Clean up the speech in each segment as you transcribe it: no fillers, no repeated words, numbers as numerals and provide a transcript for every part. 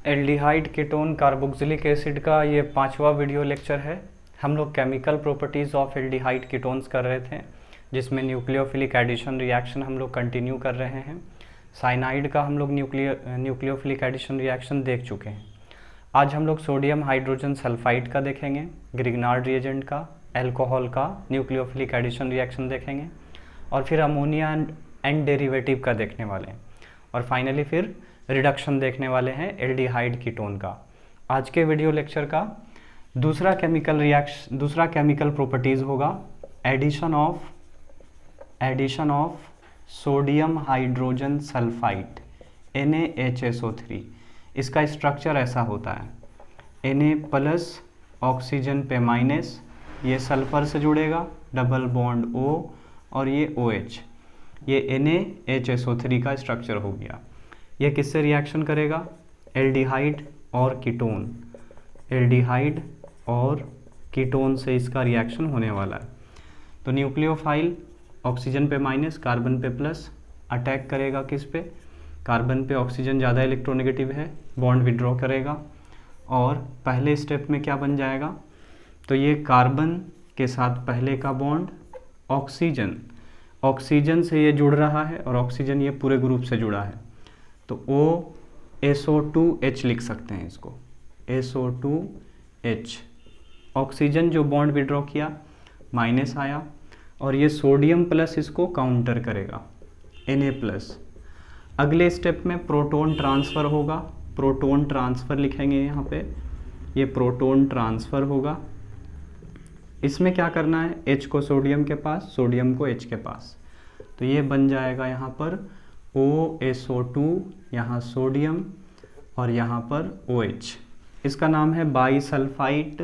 Aldehyde ketone carboxylic acid का ये 5वां वीडियो लेक्चर है। हम लोग chemical properties of aldehyde ketones कर रहे थे, जिसमें न्यूक्लियोफिलिक एडिशन रिएक्शन हम लोग कंटिन्यू कर रहे हैं। साइनाइड का हम लोग न्यूक्लियोफिलिक एडिशन रिएक्शन देख चुके हैं। आज हम लोग सोडियम हाइड्रोजन सल्फाइड का देखेंगे, ग्रिग्नार्ड रिएजेंट का, एल्कोहल का न्यूक्लियोफिलिक एडिशन रिएक्शन देखेंगे, और फिर अमोनिया एंड डेरिवेटिव का देखने वाले हैं, और फाइनली फिर रिडक्शन देखने वाले हैं एल्डिहाइड कीटोन का। आज के वीडियो लेक्चर का दूसरा केमिकल प्रॉपर्टीज़ होगा addition of sodium hydrogen sulphide NaHSO3। इसका स्ट्रक्चर ऐसा होता है Na प्लस ऑक्सीजन पे माइनस, ये सल्फर से जुड़ेगा, डबल बॉन्ड O और ये OH, ये NaHSO3 का स्ट्रक्चर हो गया। ये किससे रिएक्शन करेगा? एल्डिहाइड और कीटोन, एल्डिहाइड और कीटोन से इसका रिएक्शन होने वाला है। तो न्यूक्लियोफाइल ऑक्सीजन पे माइनस, कार्बन पे प्लस, अटैक करेगा किस पे? कार्बन पे। ऑक्सीजन ज़्यादा इलेक्ट्रोनेगेटिव है, बॉन्ड विड्रॉ करेगा, और पहले स्टेप में क्या बन जाएगा? तो ये कार्बन के साथ पहले का बॉन्ड ऑक्सीजन से ये जुड़ रहा है, और ऑक्सीजन ये पूरे ग्रुप से जुड़ा है, तो OSO2H लिख सकते हैं इसको, SO2H। ऑक्सीजन जो बॉन्ड विड्रॉ किया, माइनस आया, और ये सोडियम प्लस इसको काउंटर करेगा, Na प्लस। अगले स्टेप में प्रोटॉन ट्रांसफ़र होगा, प्रोटॉन ट्रांसफ़र लिखेंगे यहाँ पे, ये प्रोटॉन ट्रांसफ़र होगा। इसमें क्या करना है? H को सोडियम के पास, सोडियम को H के पास, तो ये बन जाएगा यहाँ पर OSO2, यहाँ सोडियम और यहाँ पर OH। इसका नाम है बाईसल्फाइट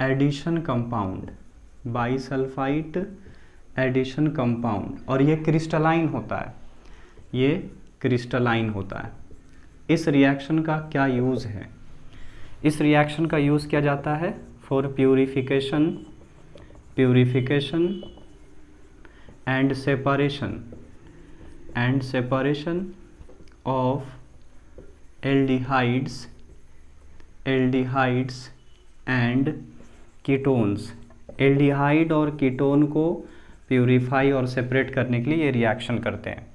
एडिशन कंपाउंड, और ये क्रिस्टलाइन होता है। इस रिएक्शन का क्या यूज़ है? इस रिएक्शन का यूज़ किया जाता है for purification and separation of aldehydes and ketones। Aldehyde और कीटोन को प्यूरिफाई और सेपरेट करने के लिए ये रिएक्शन करते हैं।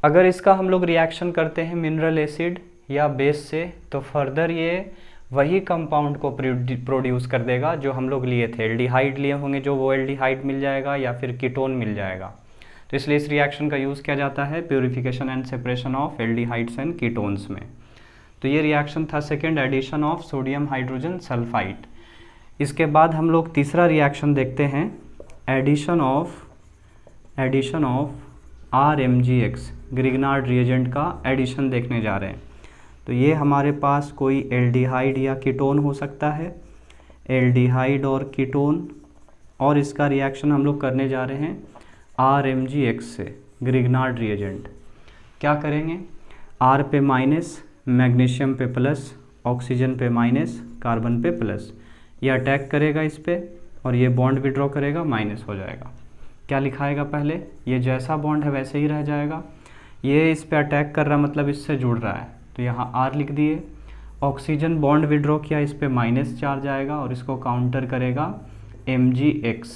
अगर इसका हम लोग रिएक्शन करते हैं मिनरल एसिड या बेस से, तो फर्दर ये वही कंपाउंड को प्रोड्यूस कर देगा जो हम लोग लिए थे। एल्डिहाइड लिए होंगे, जो वो एल्डिहाइड मिल जाएगा या फिर कीटोन मिल जाएगा। तो इसलिए इस रिएक्शन का यूज़ किया जाता है purification and separation of aldehydes and ketones में। तो ये रिएक्शन था second, addition of sodium hydrogen sulphide. इसके बाद हम लोग तीसरा रिएक्शन देखते हैं, addition of RMgX, Grignard reagent का एडिशन देखने जा रहे हैं। तो ये हमारे पास कोई एल्डिहाइड या कीटोन हो सकता है, एल्डिहाइड और कीटोन, और इसका रिएक्शन हम लोग करने जा रहे हैं RMgX से, ग्रिग्नार्ड रिएजेंट। क्या करेंगे? R पे माइनस, मैग्नीशियम पे प्लस, ऑक्सीजन पे माइनस, कार्बन पे प्लस, ये अटैक करेगा इस पे, और ये बॉन्ड विड्रॉ करेगा, माइनस हो जाएगा। क्या लिखाएगा पहले? ये जैसा बॉन्ड है वैसे ही रह जाएगा। ये इस पे अटैक कर रहा मतलब इससे जुड़ रहा है, तो यहाँ R लिख दिए। ऑक्सीजन बॉन्ड विड्रॉ किया, इस पे माइनस चार्ज आएगा, और इसको काउंटर करेगा Mgx।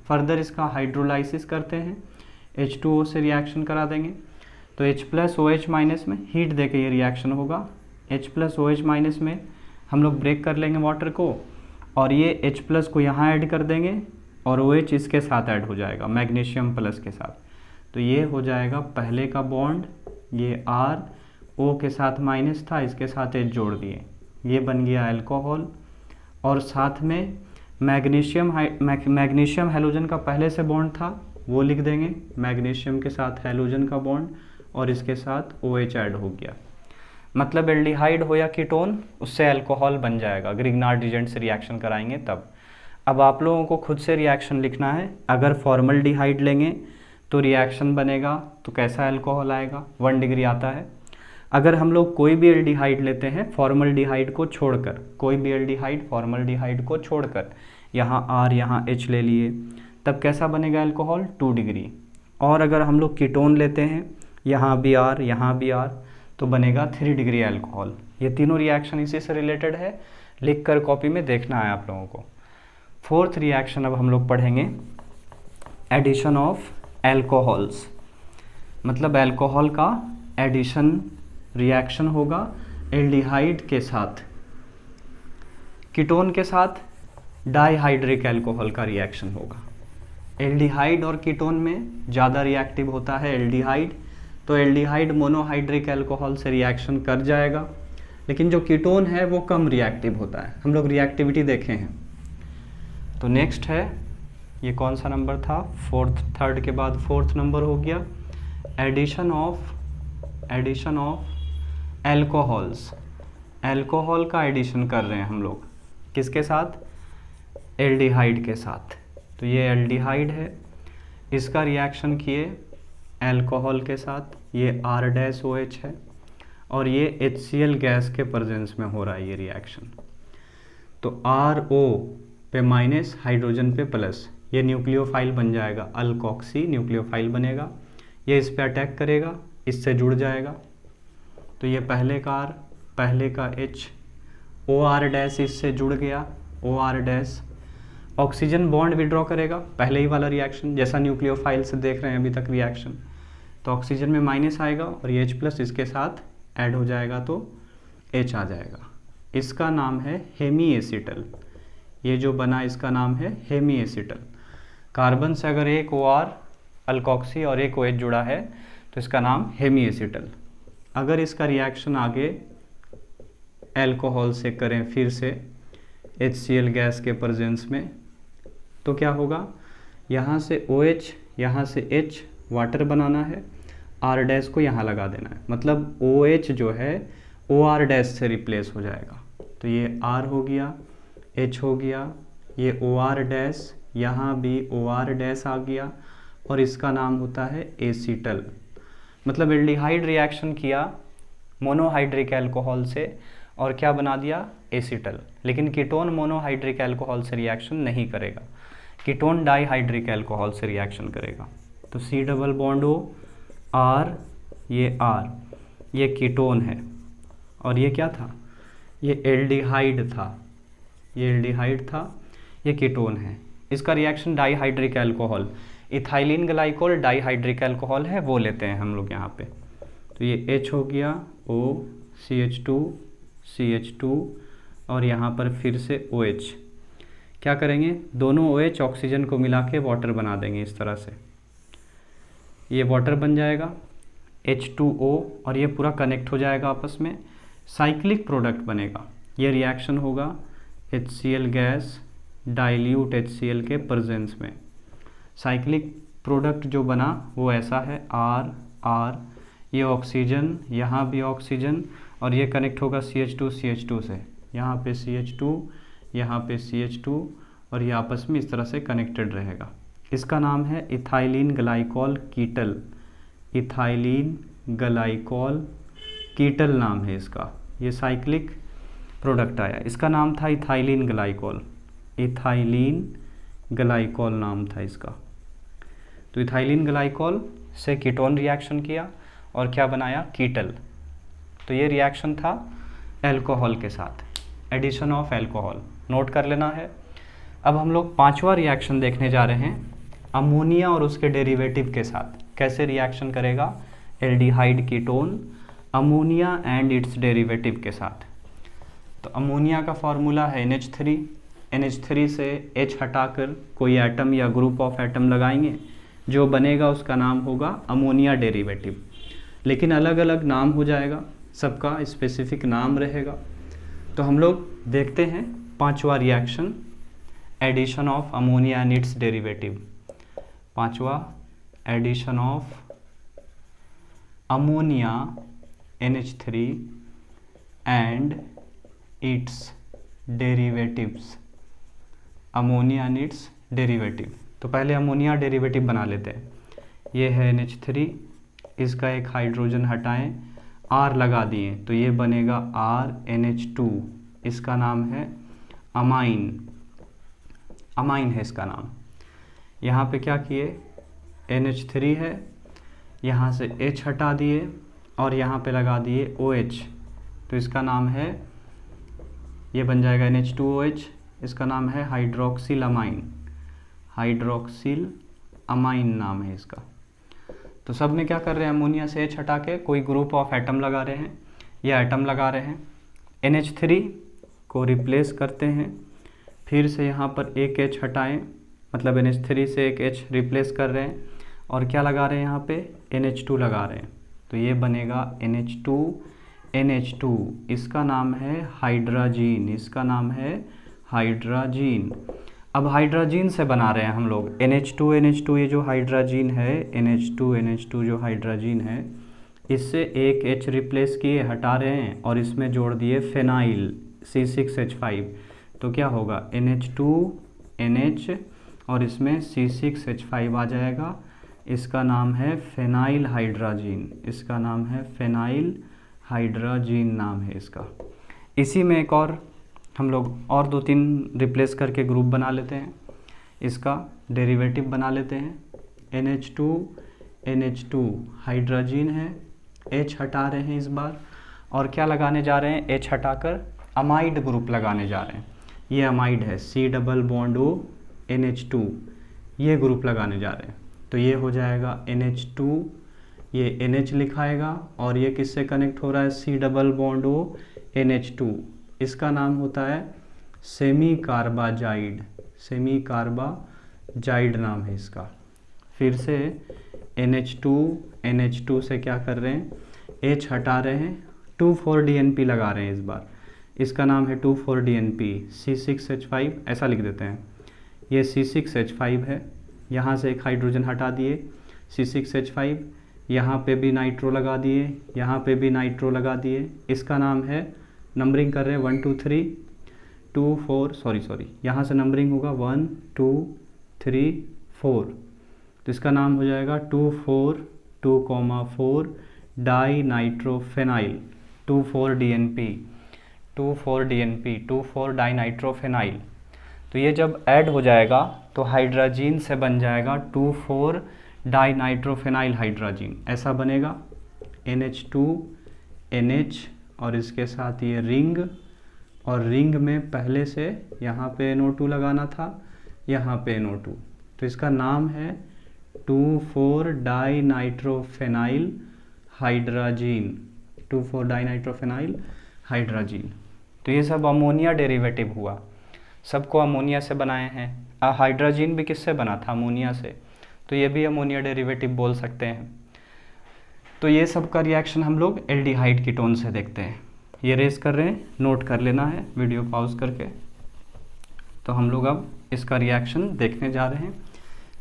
फर्दर इसका हाइड्रोलाइसिस करते हैं, H2O से रिएक्शन करा देंगे, तो H प्लस OH माइनस में हीट दे के ये रिएक्शन होगा। H प्लस OH माइनस में हम लोग ब्रेक कर लेंगे वाटर को, और ये H प्लस को यहाँ ऐड कर देंगे, और OH इसके साथ ऐड हो जाएगा मैग्नीशियम प्लस के साथ। तो ये हो जाएगा पहले का बॉन्ड, ये R O के साथ माइनस था, इसके साथ H जोड़ दिए, ये बन गया अल्कोहल। और साथ में मैग्नीशियम हैलोजन का पहले से बॉन्ड था, वो लिख देंगे, मैग्नीशियम के साथ हैलोजन का बॉन्ड, और इसके साथ OH ऐड हो गया। मतलब एल्डिहाइड हो या कीटोन, उससे अल्कोहल बन जाएगा। ग्रिग्नार्ड रिएजेंट से रिएक्शन कराएंगे तब। अब आप लोगों को खुद से रिएक्शन लिखना है। अगर फॉर्मल्डिहाइड लेंगे तो रिएक्शन बनेगा, तो कैसा अल्कोहल आएगा? 1 डिग्री आता है। अगर हम लोग कोई भी एल्डिहाइड लेते हैं फॉर्मल्डिहाइड को छोड़कर, फॉर्मल्डिहाइड को छोड़कर, यहाँ R यहाँ H ले लिए, तब कैसा बनेगा अल्कोहल? 2 डिग्री। और अगर हम लोग कीटोन लेते हैं, यहाँ भी R, यहाँ भी R, तो बनेगा 3 डिग्री अल्कोहल। ये तीनों रिएक्शन इसी से रिलेटेड है, लिख कर कॉपी में देखना है आप लोगों को। फोर्थ रिएक्शन अब हम लोग पढ़ेंगे एडिशन ऑफ एल्कोहल्स, मतलब एल्कोहल का एडिशन रिएक्शन होगा एल्डिहाइड के साथ, कीटोन के साथ डाइहाइड्रिक एल्कोहल का रिएक्शन होगा। एल्डिहाइड और कीटोन में ज़्यादा रिएक्टिव होता है एल्डिहाइड, तो एल्डिहाइड मोनोहाइड्रिक एल्कोहल से रिएक्शन कर जाएगा, लेकिन जो कीटोन है वो कम रिएक्टिव होता है। हम लोग रिएक्टिविटी देखे हैं। तो नेक्स्ट है, ये कौन सा नंबर था, थर्ड के बाद फोर्थ नंबर हो गया, एडिशन ऑफ एल्कोहल्स। एल्कोहल का एडिशन कर रहे हैं हम लोग, किसके साथ, एल्डिहाइड के साथ। तो ये एल्डिहाइड है, इसका रिएक्शन किए एल्कोहल के साथ, ये R-OH है और ये HCl गैस के प्रेजेंस में हो रहा है ये रिएक्शन। तो RO पे माइनस, हाइड्रोजन पे प्लस, ये न्यूक्लियोफाइल बन जाएगा, अल्कोक्सी न्यूक्लियोफाइल बनेगा। ये इस पे अटैक करेगा, इससे जुड़ जाएगा। तो ये पहले का R, पहले का H, OR- इससे जुड़ गया, OR-, ऑक्सीजन बॉन्ड विड्रॉ करेगा, पहले ही वाला रिएक्शन जैसा न्यूक्लियोफाइल से देख रहे हैं अभी तक रिएक्शन। तो ऑक्सीजन में माइनस आएगा और ये H+ इसके साथ ऐड हो जाएगा तो H आ जाएगा। इसका नाम है हेमी एसिटल। ये जो बना इसका नाम है हेमी एसिटल। कार्बन से अगर एक OR अल्कोक्सी और एक OH जुड़ा है तो इसका नाम हेमी एसिटल। अगर इसका रिएक्शन आगे एल्कोहल से करें फिर से HCl गैस के प्रेजेंस में, तो क्या होगा, यहाँ से OH, यहाँ से H वाटर बनाना है, R- को यहाँ लगा देना है, मतलब OH जो है OR- से रिप्लेस हो जाएगा। तो ये R हो गया, H हो गया, ये OR-, यहाँ भी OR- आ गया और इसका नाम होता है एसीटल। मतलब एल्डिहाइड रिएक्शन किया मोनोहाइड्रिक एल्कोहल से और क्या बना दिया, एसीटल। लेकिन कीटोन मोनोहाइड्रिक एल्कोहल से रिएक्शन नहीं करेगा, कीटोन डाइहाइड्रिक एल्कोहल से रिएक्शन करेगा। तो C+O R, ये R, ये कीटोन है और ये क्या था, ये एल्डिहाइड था, ये एल्डिहाइड था, ये कीटोन है। इसका reaction dihydric alcohol, ethylene glycol dihydric alcohol है, वो लेते हैं हम लोग यहाँ पे। तो ये H हो गया, O, CH2 और यहाँ पर फिर से OH। क्या करेंगे, दोनों OH ऑक्सीजन को मिला के वाटर बना देंगे इस तरह से, ये वाटर बन जाएगा H2O और ये पूरा कनेक्ट हो जाएगा आपस में, साइक्लिक प्रोडक्ट बनेगा। ये रिएक्शन होगा HCl गैस डाइल्यूट HCl के प्रेजेंस में। साइक्लिक प्रोडक्ट जो बना वो ऐसा है, R, ये ऑक्सीजन, यहाँ भी ऑक्सीजन और ये कनेक्ट होगा CH2 से, यहाँ पे CH2, यहाँ पे CH2 और ये आपस में इस तरह से कनेक्टेड रहेगा। इसका नाम है इथाइलिन ग्लाइकोल कीटल, इथाइलिन ग्लाइकोल कीटल नाम है इसका। ये साइक्लिक प्रोडक्ट आया, इसका नाम था इथाइलिन ग्लाइकोल, इथाइलिन ग्लाइकोल नाम था इसका। तो इथाइलिन ग्लाइकोल से कीटोन रिएक्शन किया और क्या बनाया, कीटल। तो ये रिएक्शन था एल्कोहल के साथ, एडिशन ऑफ एल्कोहल, नोट कर लेना है। अब हम लोग पांचवा रिएक्शन देखने जा रहे हैं अमोनिया और उसके डेरिवेटिव के साथ। कैसे रिएक्शन करेगा aldehyde ketone ammonia and its derivative के साथ। तो अमोनिया का फॉर्मूला है NH3, NH3 से H हटाकर कोई एटम या ग्रुप ऑफ एटम लगाएंगे, जो बनेगा उसका नाम होगा अमोनिया डेरिवेटिव। लेकिन अलग अलग नाम हो जाएगा, सबका स्पेसिफिक नाम रहेगा। तो हम लोग देखते हैं पांचवा reaction addition of ammonia and its derivative. पांचवा, addition of ammonia NH3 and its derivatives, ammonia and its derivative. तो पहले अमोनिया डेरिवेटिव बना लेते हैं। ये है NH3, इसका एक हाइड्रोजन हटाएं, R लगा दिए तो ये बनेगा RNH2, इसका नाम है अमाइन, अमाइन है इसका नाम। यहाँ पे क्या किए, NH3 है, यहाँ से H हटा दिए और यहाँ पे लगा दिए OH, तो इसका नाम है, ये बन जाएगा NH2OH, इसका नाम है हाइड्रोक्सिल अमाइन। हाइड्रोक्सिल अमाइन नाम है इसका। तो सब में क्या कर रहे हैं, अमोनिया से H हटा के कोई ग्रुप ऑफ एटम लगा रहे हैं, ये एटम लगा रहे हैं। NH3 को रिप्लेस करते हैं, फिर से यहाँ पर एक H हटाएं, मतलब NH3 से एक H रिप्लेस कर रहे हैं और क्या लगा रहे हैं यहाँ पे, NH2 लगा रहे हैं। तो ये बनेगा NH2, इसका नाम है हाइड्राजीन, इसका नाम है हाइड्राजीन। अब हाइड्राजीन से बना रहे हैं हम लोग NH2, ये जो हाइड्राजीन है, NH2 जो हाइड्राजीन है, इससे एक H रिप्लेस किए, हटा रहे हैं और इसमें जोड़ दिए फेनाइल C6H5। तो क्या होगा, NH2NH और इसमें C6H5 आ जाएगा। इसका नाम है फेनाइल हाइड्राजीन, इसका नाम है फेनाइल हाइड्राजीन नाम है इसका। इसी में एक और हम लोग और 2-3 रिप्लेस करके ग्रुप बना लेते हैं, इसका डेरिवेटिव बना लेते हैं। NH2 हाइड्राजीन है, H हटा रहे हैं इस बार और क्या लगाने जा रहे हैं, H हटाकर अमाइड ग्रुप लगाने जा रहे हैं। ये अमाइड है, C double bond O NH2, ये ग्रुप लगाने जा रहे हैं। तो ये हो जाएगा NH2, ये NH लिखाएगा और ये किससे कनेक्ट हो रहा है, C double bond O NH2, इसका नाम होता है सेमी कार्बाजाइड, सेमी कार्बाजाइड नाम है इसका। फिर से NH2 से क्या कर रहे हैं, H हटा रहे हैं, 2,4-DNP लगा रहे हैं इस बार, इसका नाम है 2,4-DNP, C6H5 ऐसा लिख देते हैं। ये C6H5 है, यहाँ से एक हाइड्रोजन हटा दिए, C6H5, यहाँ पे भी नाइट्रो लगा दिए, यहाँ पे भी नाइट्रो लगा दिए, इसका नाम है, नंबरिंग कर रहे हैं 1 2 3 2 4, सॉरी यहाँ से नंबरिंग होगा 1 2 3 4, तो इसका नाम हो जाएगा 2,4 डाई नाइट्रोफेनाइल 2,4-DNP 2,4 डाई नाइट्रोफेनाइल। तो ये जब ऐड हो जाएगा तो हाइड्राजीन से बन जाएगा 2,4 डाई नाइट्रोफेनाइल हाइड्राजीन, ऐसा बनेगा NH2NH और इसके साथ ये रिंग, और रिंग में पहले से यहाँ पे NO2 लगाना था, यहाँ पे NO2, तो इसका नाम है 2,4 डाई नाइट्रोफेनाइल हाइड्राजीन, 2,4 डाई नाइट्रोफेनाइल हाइड्राजीन। तो ये सब अमोनिया डेरिवेटिव हुआ, सबको अमोनिया से बनाए हैं। हाइड्राजीन भी किससे बना था, अमोनिया से, तो ये भी अमोनिया डेरिवेटिव बोल सकते हैं। तो ये सब का रिएक्शन हम लोग एल्डिहाइड कीटोन से देखते हैं। ये रेस कर रहे हैं, नोट कर लेना है वीडियो पॉज करके। तो हम लोग अब इसका रिएक्शन देखने जा रहे हैं।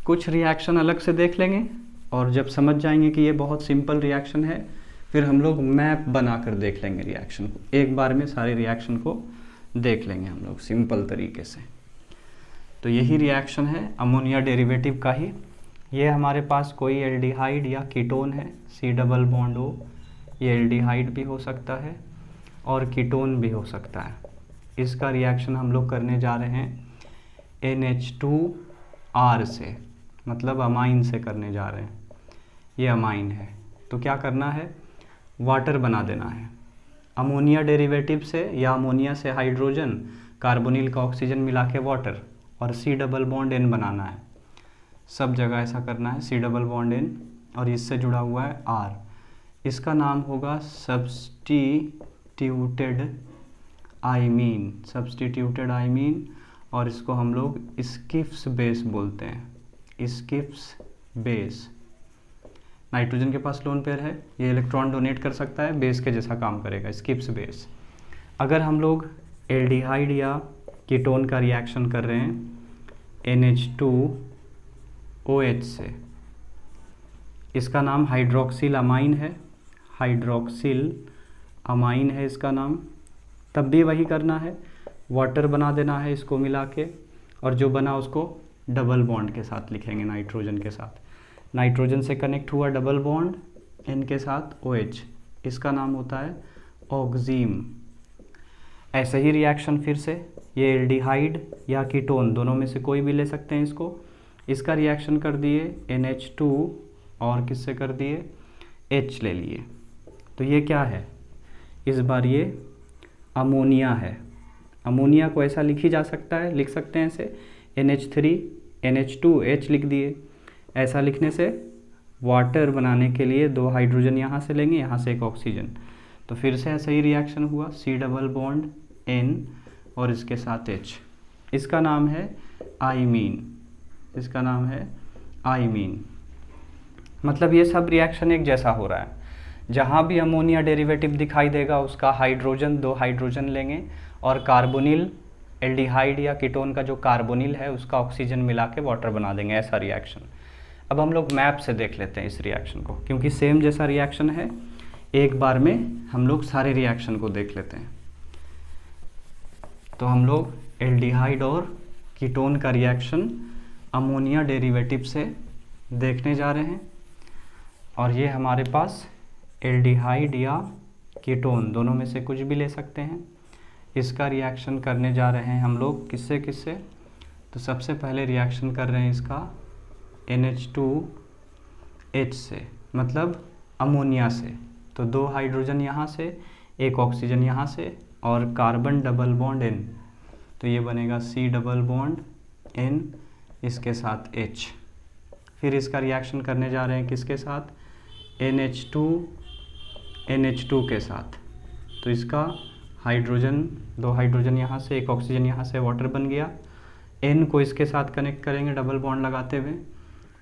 कुछ रिएक्शन अलग से देख लेंगे और जब समझ जाएंगे कि ये बहुत सिंपल रिएक्शन है, फिर हम लोग मैप बनाकर देख लेंगे रिएक्शन को। एक बार में सारे रिएक्शन को देख लेंगे हम लोग सिंपल तरीके से। तो यही रिएक्शन है अमोनिया डेरिवेटिव का ही। ये हमारे पास कोई एल्डिहाइड या कीटोन है, C डबल बॉन्ड O, ये एल्डिहाइड भी हो सकता है और कीटोन भी हो सकता है। इसका रिएक्शन हम लोग करने जा रहे हैं NH2R से, मतलब अमाइन से करने जा रहे हैं। ये अमाइन है, तो क्या करना है, वाटर बना देना है। अमोनिया डेरिवेटिव से या अमोनिया से हाइड्रोजन, कार्बोनिल का ऑक्सीजन मिला के वाटर, और C डबल बॉन्ड N बनाना है। सब जगह ऐसा करना है, C डबल बॉन्ड N, और इससे जुड़ा हुआ है R। इसका नाम होगा सब्स्टिट्यूटेड आइमीन, और इसको हम लोग स्किप्स बेस बोलते हैं, स्किप्स बेस। नाइट्रोजन के पास लोन पेयर है, ये इलेक्ट्रॉन डोनेट कर सकता है, बेस के जैसा काम करेगा, स्किप्स बेस। अगर हम लोग एल्डिहाइड या कीटोन का रिएक्शन कर रहे हैं NH2OH से, इसका नाम हाइड्रोक्सिल अमाइन है, हाइड्रोक्सिल अमाइन है इसका नाम। तब भी वही करना है, वाटर बना देना है इसको मिला के, और जो बना उसको डबल बॉन्ड के साथ लिखेंगे, नाइट्रोजन के साथ। नाइट्रोजन से कनेक्ट हुआ डबल बॉन्ड N के साथ OH, इसका नाम होता है ऑक्सीम। ऐसे ही रिएक्शन फिर से, ये एल्डिहाइड या कीटोन दोनों में से कोई भी ले सकते हैं इसको। इसका रिएक्शन कर दिए NH2 और किससे कर दिए H ले लिए। तो ये क्या है, इस बार ये अमोनिया है। अमोनिया को ऐसा लिखी जा सकता है, लिख सकते हैं ऐसे NH3 NH2 H लिख दिए। ऐसा लिखने से वाटर बनाने के लिए 2 हाइड्रोजन यहाँ से लेंगे, यहाँ से एक ऑक्सीजन, तो फिर से ऐसा ही रिएक्शन हुआ, C डबल बॉन्ड N और इसके साथ H। इसका नाम है आइमीन, इसका नाम है आइमीन। मतलब ये सब रिएक्शन एक जैसा हो रहा है। जहाँ भी अमोनिया डेरिवेटिव दिखाई देगा उसका हाइड्रोजन 2 हाइड्रोजन लेंगे और कार्बोनिल एल्डिहाइड या कीटोन का जो कार्बोनिल है उसका ऑक्सीजन मिला के वाटर बना देंगे, ऐसा रिएक्शन। अब हम लोग मैप से देख लेते हैं इस रिएक्शन को, क्योंकि सेम जैसा रिएक्शन है, एक बार में हम लोग सारे रिएक्शन को देख लेते हैं। तो हम लोग एल्डिहाइड और कीटोन का रिएक्शन अमोनिया डेरिवेटिव से देखने जा रहे हैं। और ये हमारे पास एल्डिहाइड या कीटोन दोनों में से कुछ भी ले सकते हैं। इसका रिएक्शन करने जा रहे हैं हम लोग किससे किससे। तो सबसे पहले रिएक्शन कर रहे हैं इसका NH2H से, मतलब अमोनिया से। तो 2 हाइड्रोजन यहाँ से, एक ऑक्सीजन यहाँ से और कार्बन डबल बॉन्ड N, तो ये बनेगा C डबल बॉन्ड N इसके साथ H। फिर इसका रिएक्शन करने जा रहे हैं किसके साथ, NH2 के साथ। तो इसका हाइड्रोजन 2 हाइड्रोजन यहाँ से, एक ऑक्सीजन यहाँ से, वाटर बन गया। N को इसके साथ कनेक्ट करेंगे डबल बॉन्ड लगाते हुए,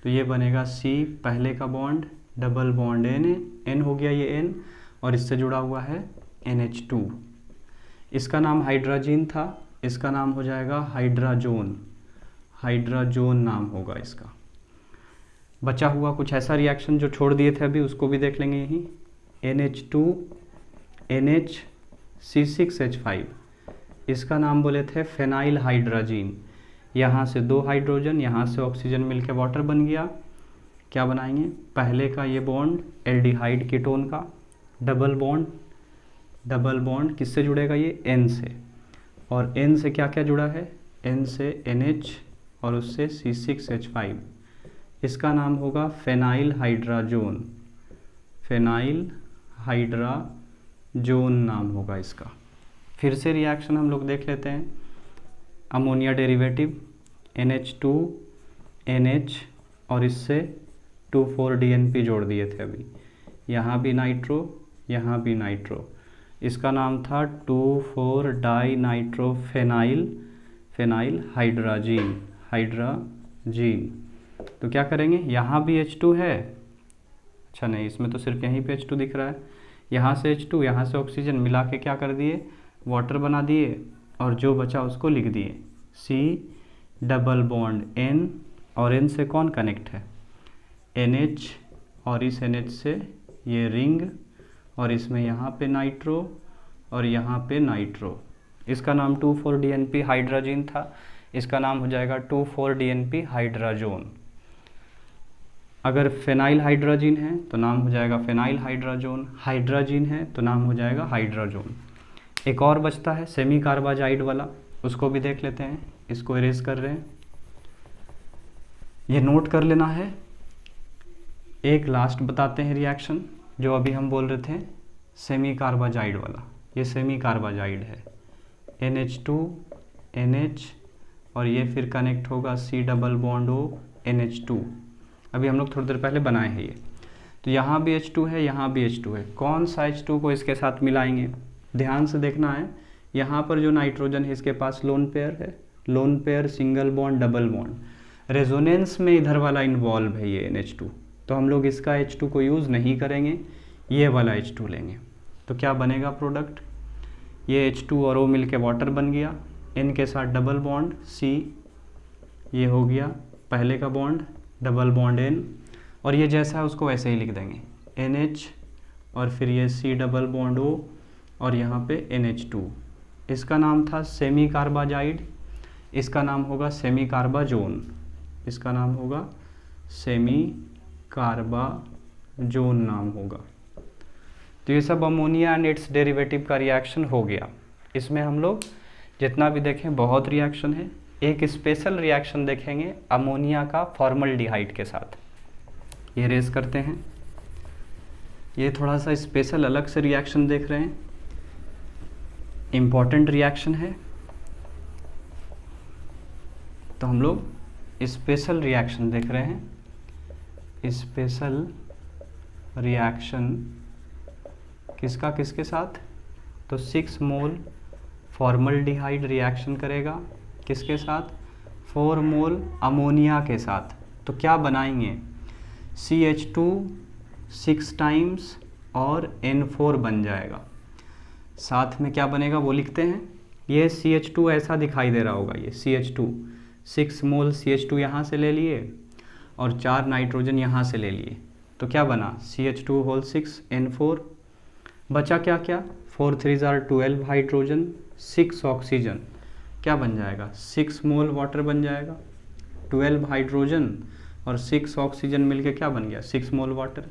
तो ये बनेगा C पहले का बॉन्ड डबल बॉन्ड N हो गया ये N, और इससे जुड़ा हुआ है NH2। इसका नाम हाइड्राजीन था, इसका नाम हो जाएगा हाइड्राजोन, हाइड्राजोन नाम होगा इसका। बचा हुआ कुछ ऐसा रिएक्शन जो छोड़ दिए थे अभी, उसको भी देख लेंगे यहीं। NH2NHC6H5, इसका नाम बोले थे फेनाइल हाइड्राजीन। यहाँ से 2 हाइड्रोजन, यहाँ से ऑक्सीजन मिलके वाटर बन गया। क्या बनाएंगे, पहले का ये बॉन्ड एल्डिहाइड कीटोन का डबल बॉन्ड किससे जुड़ेगा, ये N से, और N से क्या क्या जुड़ा है, N से NH और उससे C6H5। इसका नाम होगा फेनाइल हाइड्राजोन, फेनाइल हाइड्राजोन नाम होगा इसका। फिर से रिएक्शन हम लोग देख लेते हैं। अमोनिया डेरिवेटिव NH2NH और इससे 2,4-DNP जोड़ दिए थे अभी, यहाँ भी नाइट्रो, यहाँ भी नाइट्रो। इसका नाम था 2,4-डाइनाइट्रोफेनाइल हाइड्राजीन। तो क्या करेंगे, यहाँ भी H2 है, अच्छा नहीं, इसमें तो सिर्फ यहीं पे H2 दिख रहा है। यहाँ से H2, यहाँ से ऑक्सीजन मिला के क्या कर दिए, वाटर बना दिए, और जो बचा उसको लिख दिए C डबल बॉन्ड N, और N से कौन कनेक्ट है, NH, और इस NH से ये रिंग, और इसमें यहाँ पे नाइट्रो और यहाँ पे नाइट्रो। इसका नाम 2,4-DNP हाइड्राजीन था, इसका नाम हो जाएगा 2,4-DNP हाइड्राजोन। अगर फेनाइल हाइड्राजीन है तो नाम हो जाएगा फेनाइल हाइड्राजोन, हाइड्राजीन है तो नाम हो जाएगा हाइड्राजोन। एक और बचता है सेमी कार्बाजाइड वाला, उसको भी देख लेते हैं। इसको इरेज कर रहे हैं, ये नोट कर लेना है। एक लास्ट बताते हैं रिएक्शन जो अभी हम बोल रहे थे सेमी कार्बाजाइड वाला, ये सेमी कार्बाजाइड है NH2NH, और ये फिर कनेक्ट होगा C double bond O NH2। अभी हम लोग थोड़ी देर पहले बनाए हैं ये। तो यहाँ भी H2 है, यहाँ भी H2 है, कौन सा H2 को इसके साथ मिलाएंगे, ध्यान से देखना है। यहाँ पर जो नाइट्रोजन है इसके पास लोन पेयर है, lone pair, single bond, double bond, resonance में इधर वाला इन्वॉल्व है ये NH2, तो हम लोग इसका H2 को यूज़ नहीं करेंगे, ये वाला H2 लेंगे। तो क्या बनेगा प्रोडक्ट, ये H2 और O मिल के वाटर बन गया, N के साथ डबल बॉन्ड C, ये हो गया पहले का बॉन्ड डबल बॉन्ड N, और ये जैसा है उसको वैसे ही लिख देंगे NH, और फिर ये C डबल बॉन्ड O, और यहाँ पे NH2। इसका नाम था सेमी कार्बाजाइड, इसका नाम होगा सेमी कार्बाजोन, इसका नाम होगा सेमी कार्बाजोन नाम होगा। तो ये सब अमोनिया एंड इट्स डेरिवेटिव का रिएक्शन हो गया। इसमें हम लोग जितना भी देखें बहुत रिएक्शन है, एक स्पेशल रिएक्शन देखेंगे अमोनिया का फॉर्मल्डिहाइड के साथ। ये रेस करते हैं, ये थोड़ा सा स्पेशल अलग से रिएक्शन देख रहे हैं, इम्पॉर्टेंट रिएक्शन है। तो हम लोग स्पेशल रिएक्शन देख रहे हैं। स्पेशल रिएक्शन किसका किसके साथ? तो 6 मोल फॉर्मल्डिहाइड रिएक्शन करेगा किसके साथ? 4 मोल अमोनिया के साथ। तो क्या बनाएंगे? CH2 6 टाइम्स और N4 बन जाएगा। साथ में क्या बनेगा वो लिखते हैं। ये CH2 ऐसा दिखाई दे रहा होगा, ये CH2 6 मोल CH2 यहाँ से ले लिए और 4 नाइट्रोजन यहाँ से ले लिए। तो क्या बना? CH2 whole 6 N4। बचा क्या क्या? 4 3 12 हाइड्रोजन 6 ऑक्सीजन। क्या बन जाएगा? 6 मोल वाटर बन जाएगा। 12 हाइड्रोजन और 6 ऑक्सीजन मिलके क्या बन गया? 6 मोल वाटर।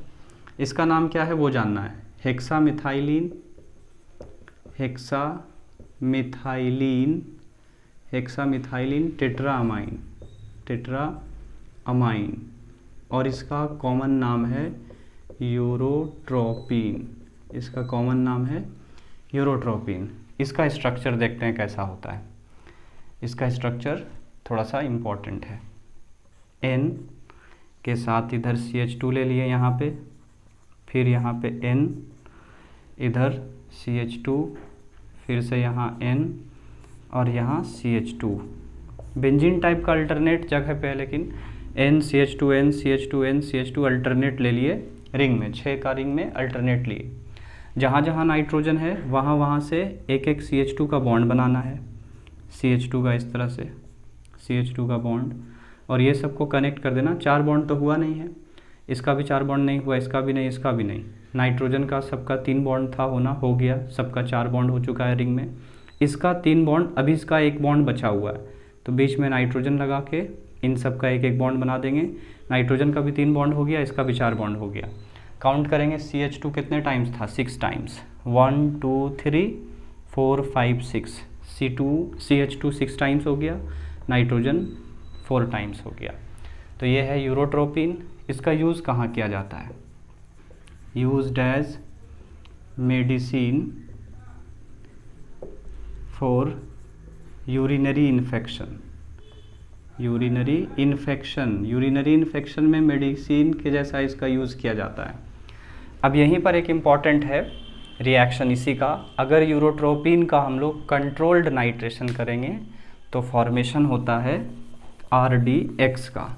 इसका नाम क्या है वो जानना है। Hexamethylene, hexamethylene, hexamethylene tetramine, tetramine. और इसका कॉमन नाम है यूरोट्रोपिन। इसका कॉमन नाम है यूरोट्रोपिन। इसका स्ट्रक्चर देखते हैं कैसा होता है। इसका स्ट्रक्चर थोड़ा सा इम्पॉर्टेंट है। N के साथ इधर CH2 ले लिए यहाँ पे, फिर यहाँ पे N, इधर CH2, फिर से यहाँ N और यहाँ CH2। बेंजीन टाइप का अल्टरनेट जगह पे है, लेकिन N CH2 N CH2 N CH2 alternate ले लिए रिंग में, 6 का रिंग में अल्टरनेट लिए। जहाँ जहाँ नाइट्रोजन है वहाँ वहाँ से एक एक CH2 का बॉन्ड बनाना है। CH2 का इस तरह से CH2 का बॉन्ड, और ये सबको कनेक्ट कर देना। 4 बॉन्ड तो हुआ नहीं है, इसका भी 4 बॉन्ड नहीं हुआ, इसका भी नहीं, इसका भी नहीं। नाइट्रोजन का सबका 3 बॉन्ड था होना, हो गया, सबका 4 बॉन्ड हो चुका है रिंग में। इसका 3 बॉन्ड, अभी इसका 1 बॉन्ड बचा हुआ है, तो बीच में नाइट्रोजन लगा के इन सब का एक एक बॉन्ड बना देंगे। नाइट्रोजन का भी 3 बॉन्ड हो गया, इसका भी 4 बॉन्ड हो गया। काउंट करेंगे CH2 कितने टाइम्स था? 6 टाइम्स। 1 2 3 4 5 6। CH2 6 टाइम्स हो गया, नाइट्रोजन 4 टाइम्स हो गया। तो ये है यूरोट्रोपिन। इसका यूज़ कहाँ किया जाता है? Used as medicine for urinary infection. Urinary infection, urinary infection में मेडिसिन के जैसा इसका यूज़ किया जाता है। अब यहीं पर एक इम्पॉर्टेंट है रिएक्शन इसी का। अगर यूरोट्रोपिन का हम लोग कंट्रोल्ड नाइट्रेशन करेंगे तो फॉर्मेशन होता है RDX का।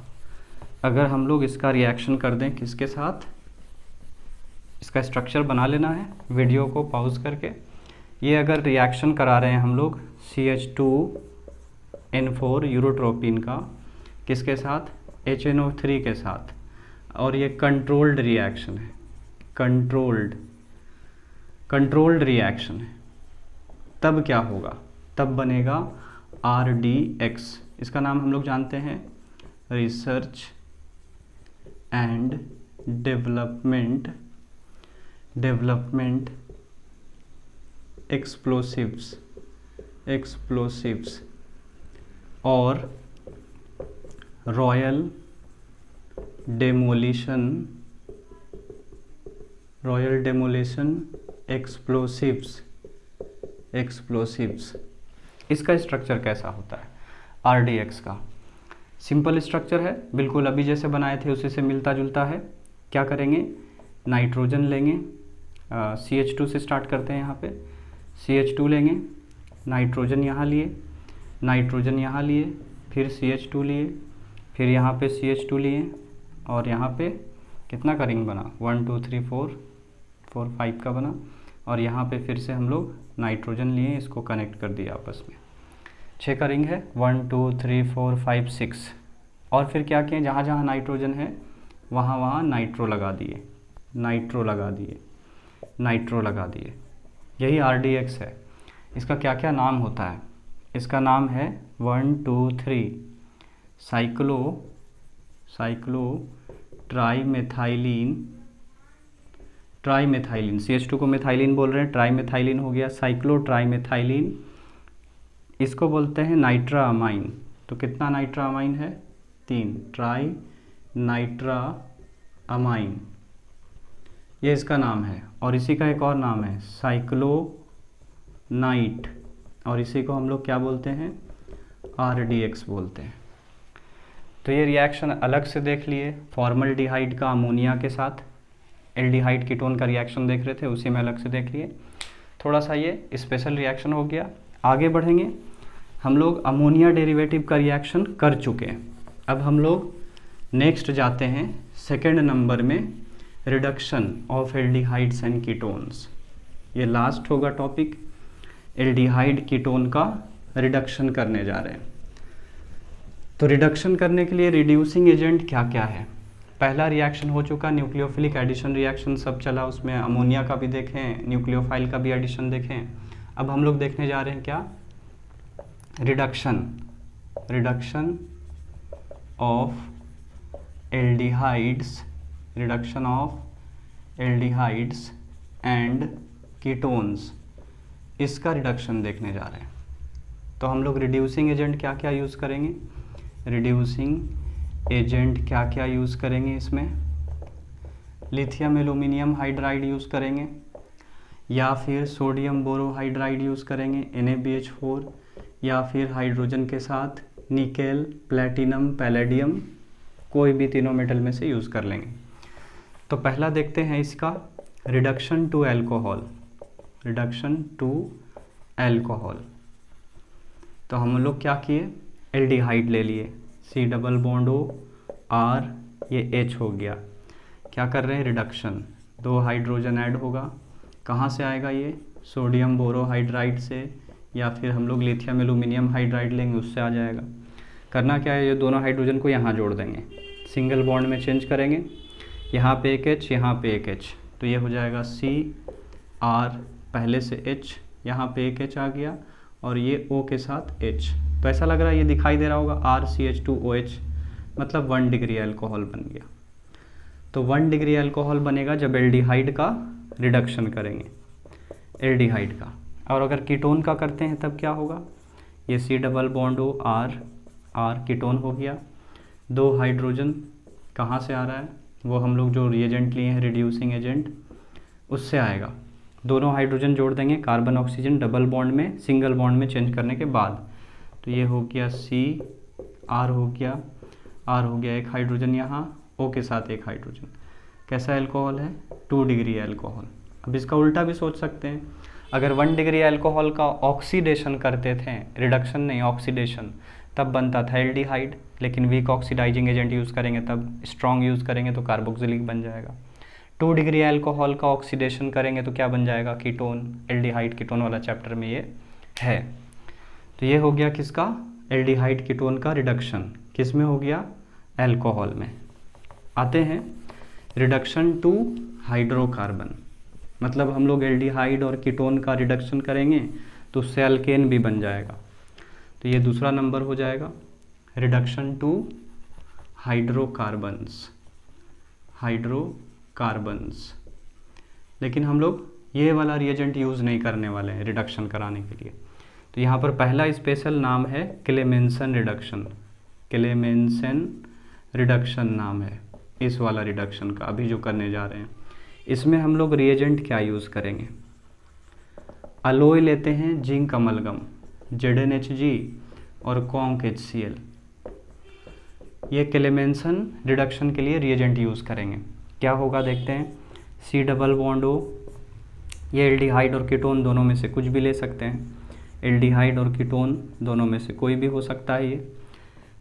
अगर हम लोग इसका रिएक्शन कर दें किसके साथ, इसका स्ट्रक्चर बना लेना है वीडियो को पॉज करके। ये अगर रिएक्शन करा रहे हैं हम लोग CH2N4 यूरोट्रोपिन का किसके साथ? HNO3 के साथ, और ये कंट्रोल्ड रिएक्शन है, कंट्रोल्ड रिएक्शन है। तब क्या होगा? तब बनेगा RDX। इसका नाम हम लोग जानते हैं रिसर्च एंड डेवलपमेंट एक्सप्लोसिव्स और रॉयल डेमोलिशन एक्सप्लोसिव्स। इसका स्ट्रक्चर कैसा होता है RDX का? सिंपल स्ट्रक्चर है, बिल्कुल अभी जैसे बनाए थे उसी से मिलता जुलता है। क्या करेंगे? नाइट्रोजन लेंगे, CH2 से स्टार्ट करते हैं। यहाँ पे CH2 लेंगे, नाइट्रोजन यहाँ लिए, नाइट्रोजन यहाँ लिए, फिर CH2 लिए, फिर यहाँ पे CH2 लिए, और यहाँ पे कितना का रिंग बना? 1 2 3 4 5 का बना। और यहाँ पे फिर से हम लोग नाइट्रोजन लिए, इसको कनेक्ट कर दिया आपस में। 6 का रिंग है, 1 2 3 4 5 6। और फिर क्या किए? जहाँ जहाँ नाइट्रोजन है वहाँ वहाँ नाइट्रो लगा दिए, नाइट्रो लगा दिए। यही RDX है। इसका क्या क्या नाम होता है? इसका नाम है 1 2 3 साइक्लो ट्राईमेथाइलिन। CH2 को मेथाइलिन बोल रहे हैं, ट्राईमेथाइलिन हो गया, साइक्लो ट्राईमेथाइलिन। इसको बोलते हैं नाइट्राअमाइन। तो कितना नाइट्रामाइन है, 3, ट्राई नाइट्रामाइन, ये इसका नाम है। और इसी का एक और नाम है साइक्लोनाइट, और इसी को हम लोग क्या बोलते हैं, RDX बोलते हैं। तो ये रिएक्शन अलग से देख लिए, फॉर्मल्डिहाइड का अमोनिया के साथ एल्डिहाइड कीटोन का रिएक्शन देख रहे थे, उसी में अलग से देख लिए। थोड़ा सा ये स्पेशल रिएक्शन हो गया। आगे बढ़ेंगे, हम लोग अमोनिया डेरिवेटिव का रिएक्शन कर चुके हैं। अब हम लोग नेक्स्ट जाते हैं सेकेंड नंबर में, reduction of aldehydes and ketones. ये लास्ट होगा टॉपिक, एल्डिहाइड कीटोन का रिडक्शन करने जा रहे हैं। तो रिडक्शन करने के लिए रिड्यूसिंग एजेंट क्या क्या है। पहला रिएक्शन हो चुका न्यूक्लियोफिलिक एडिशन रिएक्शन, सब चला, उसमें अमोनिया का भी देखें, न्यूक्लियोफाइल का भी एडिशन देखें। अब हम लोग देखने जा रहे हैं क्या, reduction of aldehydes, reduction of aldehydes and ketones, इसका रिडक्शन देखने जा रहे हैं। तो हम लोग रिड्यूसिंग एजेंट क्या क्या यूज़ करेंगे, रिड्यूसिंग एजेंट क्या क्या यूज़ करेंगे, इसमें लिथियम एल्यूमिनियम हाइड्राइड यूज़ करेंगे, या फिर सोडियम बोरोहाइड्राइड यूज़ करेंगे NaBH4, या फिर हाइड्रोजन के साथ निकेल, प्लेटिनम, पैलेडियम, कोई भी तीनों मेटल में से यूज़ कर लेंगे। तो पहला देखते हैं इसका reduction to alcohol, reduction to alcohol. तो हम लोग क्या किए, एल्डिहाइड ले लिए, C double bond O R, ये H हो गया। क्या कर रहे हैं, रिडक्शन, 2 हाइड्रोजन ऐड होगा, कहाँ से आएगा ये, सोडियम बोरोहाइड्राइड से, या फिर हम लोग लिथियम एल्यूमिनियम हाइड्राइड लेंगे, उससे आ जाएगा। करना क्या है, ये दोनों हाइड्रोजन को यहाँ जोड़ देंगे, सिंगल बॉन्ड में चेंज करेंगे, यहाँ पे एक H, यहाँ पे एक H, तो ये हो जाएगा CR, पहले से H, यहाँ पे एक H आ गया, और ये O के साथ H। तो ऐसा लग रहा है, ये दिखाई दे रहा होगा RCH2OH, मतलब 1 डिग्री अल्कोहल बन गया। तो 1 डिग्री अल्कोहल बनेगा जब एल्डिहाइड का रिडक्शन करेंगे, एल्डिहाइड का। और अगर कीटोन का करते हैं तब क्या होगा, ये C double bond O R, ketone हो गया, 2 हाइड्रोजन कहाँ से आ रहा है, वो हम लोग जो रिएजेंट लिए हैं रिड्यूसिंग एजेंट, उससे आएगा। दोनों हाइड्रोजन जोड़ देंगे कार्बन ऑक्सीजन डबल बॉन्ड में, सिंगल बॉन्ड में चेंज करने के बाद, तो ये हो गया CR हो गया, R हो गया, एक हाइड्रोजन यहाँ, O के साथ एक हाइड्रोजन। कैसा अल्कोहल है, 2 डिग्री अल्कोहल। अब इसका उल्टा भी सोच सकते हैं, अगर 1 डिग्री अल्कोहल का ऑक्सीडेशन करते थे, रिडक्शन नहीं ऑक्सीडेशन, तब बनता था एल्डिहाइड, लेकिन वीक ऑक्सीडाइजिंग एजेंट यूज़ करेंगे, तब स्ट्रॉन्ग यूज़ करेंगे तो कार्बोक्सिलिक बन जाएगा। 2 डिग्री अल्कोहल का ऑक्सीडेशन करेंगे तो क्या बन जाएगा, कीटोन, एल्डिहाइड कीटोन वाला चैप्टर में ये है। तो ये हो गया किसका, एल्डिहाइड कीटोन का रिडक्शन, किस में हो गया, अल्कोहल में। आते हैं रिडक्शन टू हाइड्रोकार्बन, मतलब हम लोग एल्डिहाइड और कीटोन का रिडक्शन करेंगे तो उससे अल्केन भी बन जाएगा। तो ये दूसरा नंबर हो जाएगा, रिडक्शन टू हाइड्रोकार्बन्स, हाइड्रोकार्बन्स। लेकिन हम लोग ये वाला रिएजेंट यूज़ नहीं करने वाले हैं रिडक्शन कराने के लिए। तो यहाँ पर पहला स्पेशल नाम है क्लेमेंसन रिडक्शन, क्लेमेंसन रिडक्शन नाम है इस वाला रिडक्शन का, अभी जो करने जा रहे हैं। इसमें हम लोग रिएजेंट क्या यूज़ करेंगे, अलोय लेते हैं, जिंक अमलगम ZnHg और कॉन्क HCl, ये क्लेमेंसन रिडक्शन के लिए रिएजेंट यूज़ करेंगे। क्या होगा देखते हैं, C डबल बॉन्ड O, ये एल्डिहाइड और कीटोन दोनों में से कुछ भी ले सकते हैं, एल्डिहाइड और कीटोन दोनों में से कोई भी हो सकता है। ये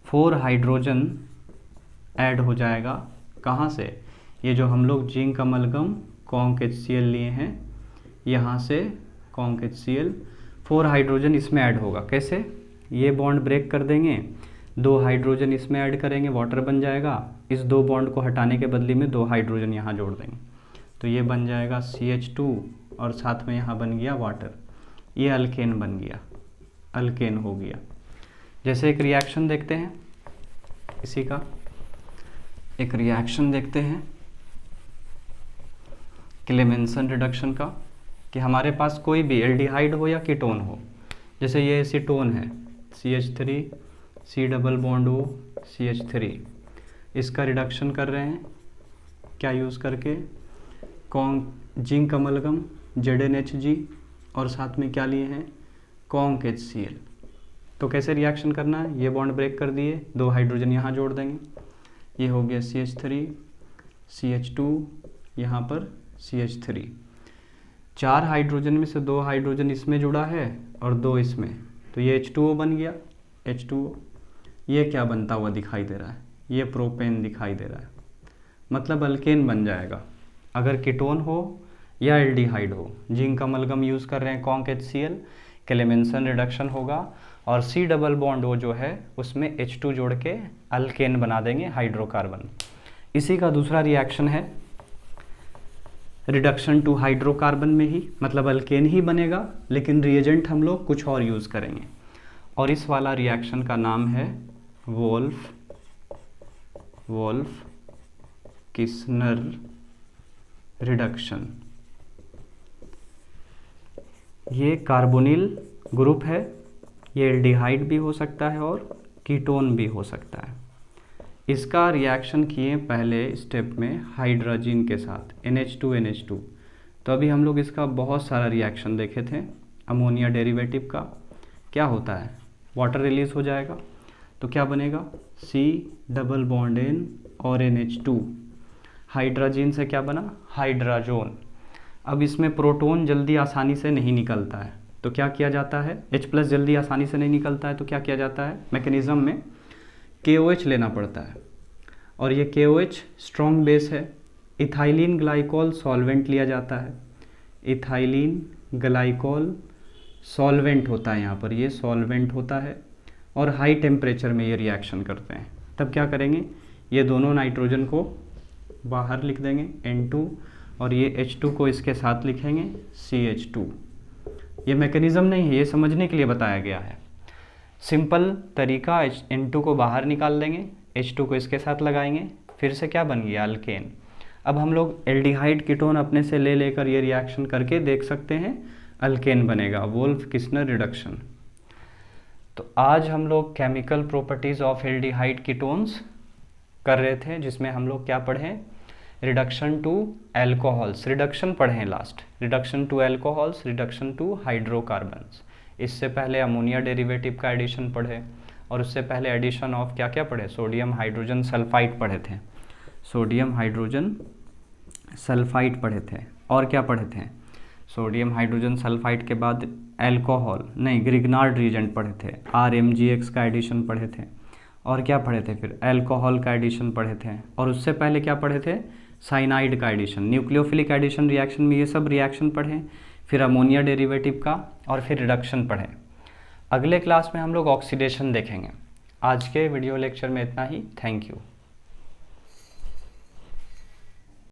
4 हाइड्रोजन ऐड हो जाएगा, कहाँ से, ये जो हम लोग जिंक अमलगम कॉन्क HCl लिए हैं, यहाँ से कॉन्क HCl, 4 हाइड्रोजन इसमें ऐड होगा। कैसे, ये बॉन्ड ब्रेक कर देंगे, 2 हाइड्रोजन इसमें ऐड करेंगे, वाटर बन जाएगा। इस 2 बॉन्ड को हटाने के बदले में 2 हाइड्रोजन यहाँ जोड़ देंगे, तो ये बन जाएगा CH2 और साथ में यहाँ बन गया वाटर, ये अल्केन बन गया, अल्केन हो गया। जैसे एक रिएक्शन देखते हैं, इसी का एक रिएक्शन देखते हैं क्लेमेंसन रिडक्शन का, कि हमारे पास कोई भी एल्डिहाइड हो या कीटोन हो, जैसे ये एसीटोन है CH3 C double bond O CH3, इसका रिडक्शन कर रहे हैं क्या यूज़ करके, जिंक अमलगम ZnHg और साथ में क्या लिए हैं, कॉन्क HCl। तो कैसे रिएक्शन करना है, ये बॉन्ड ब्रेक कर दिए, 2 हाइड्रोजन यहाँ जोड़ देंगे, ये हो गया CH3 CH2, यहाँ पर CH3। 4 हाइड्रोजन में से 2 हाइड्रोजन इसमें जुड़ा है और 2 इसमें, तो ये H2O बन गया, H2O। ये क्या बनता हुआ दिखाई दे रहा है, ये प्रोपेन दिखाई दे रहा है, मतलब अल्केन बन जाएगा अगर कीटोन हो या एल्डिहाइड हो। जिंक अमलगम यूज़ कर रहे हैं कॉन्क HCl, क्लेमेंसन रिडक्शन होगा और C डबल बॉन्ड O जो है उसमें H2 जोड़ के अल्केन बना देंगे, हाइड्रोकार्बन। इसी का दूसरा रिएक्शन है रिडक्शन टू हाइड्रोकार्बन में ही, मतलब अल्केन ही बनेगा, लेकिन रिएजेंट हम लोग कुछ और यूज़ करेंगे और इस वाला रिएक्शन का नाम है वोल्फ किस्नर रिडक्शन। ये कार्बोनिल ग्रुप है, ये एल्डिहाइड भी हो सकता है और कीटोन भी हो सकता है। इसका रिएक्शन किए पहले स्टेप में हाइड्रोजन के साथ NH2 तो अभी हम लोग इसका बहुत सारा रिएक्शन देखे थे। अमोनिया डेरिवेटिव का क्या होता है, वाटर रिलीज हो जाएगा तो क्या बनेगा, C डबल बॉन्ड N और NH2, हाइड्रोजन से क्या बना, हाइड्राजोन। अब इसमें प्रोटॉन जल्दी आसानी से नहीं निकलता है तो क्या किया जाता है, H+ जल्दी आसानी से नहीं निकलता है तो क्या किया जाता है, मैकेनिज़्म में KOH लेना पड़ता है और ये KOH स्ट्रॉन्ग बेस है। इथाइलिन ग्लाइकोल सॉल्वेंट लिया जाता है, इथाइलिन ग्लाइकोल सॉल्वेंट होता है, यहाँ पर ये सॉल्वेंट होता है और हाई टेम्परेचर में ये रिएक्शन करते हैं। तब क्या करेंगे, ये दोनों नाइट्रोजन को बाहर लिख देंगे N2 और ये H2 को इसके साथ लिखेंगे CH2। ये मैकेनिज़्म नहीं है, ये समझने के लिए बताया गया है। सिंपल तरीका, N2 को बाहर निकाल देंगे, H2 को इसके साथ लगाएंगे, फिर से क्या बन गया, अल्केन। अब हम लोग एल्डिहाइड कीटोन अपने से ले लेकर ये रिएक्शन करके देख सकते हैं, अल्केन बनेगा, वोल्फ किस्नर रिडक्शन। तो आज हम लोग chemical properties of aldehyde ketones कर रहे थे, जिसमें हम लोग क्या पढ़ें, रिडक्शन टू एल्कोहल्स, रिडक्शन पढ़ें last, reduction to alcohols, reduction to hydrocarbons. इससे पहले अमोनिया डेरिवेटिव का एडिशन पढ़े और उससे पहले एडिशन ऑफ क्या क्या पढ़े, सोडियम हाइड्रोजन सल्फाइड पढ़े थे, सोडियम हाइड्रोजन सल्फाइड पढ़े थे। और क्या पढ़े थे, सोडियम हाइड्रोजन सल्फाइड के बाद एल्कोहल नहीं, ग्रिग्नार्ड रिएजेंट पढ़े थे, RMgX का एडिशन पढ़े थे। और क्या पढ़े थे फिर, एल्कोहल का एडिशन पढ़े थे। और उससे पहले क्या पढ़े थे, साइनाइड का एडिशन, न्यूक्लियोफिलिक एडिशन रिएक्शन में ये सब रिएक्शन पढ़े, फिर अमोनिया डेरिवेटिव का और फिर रिडक्शन पढ़े। अगले क्लास में हम लोग ऑक्सीडेशन देखेंगे। आज के वीडियो लेक्चर में इतना ही, थैंक यू।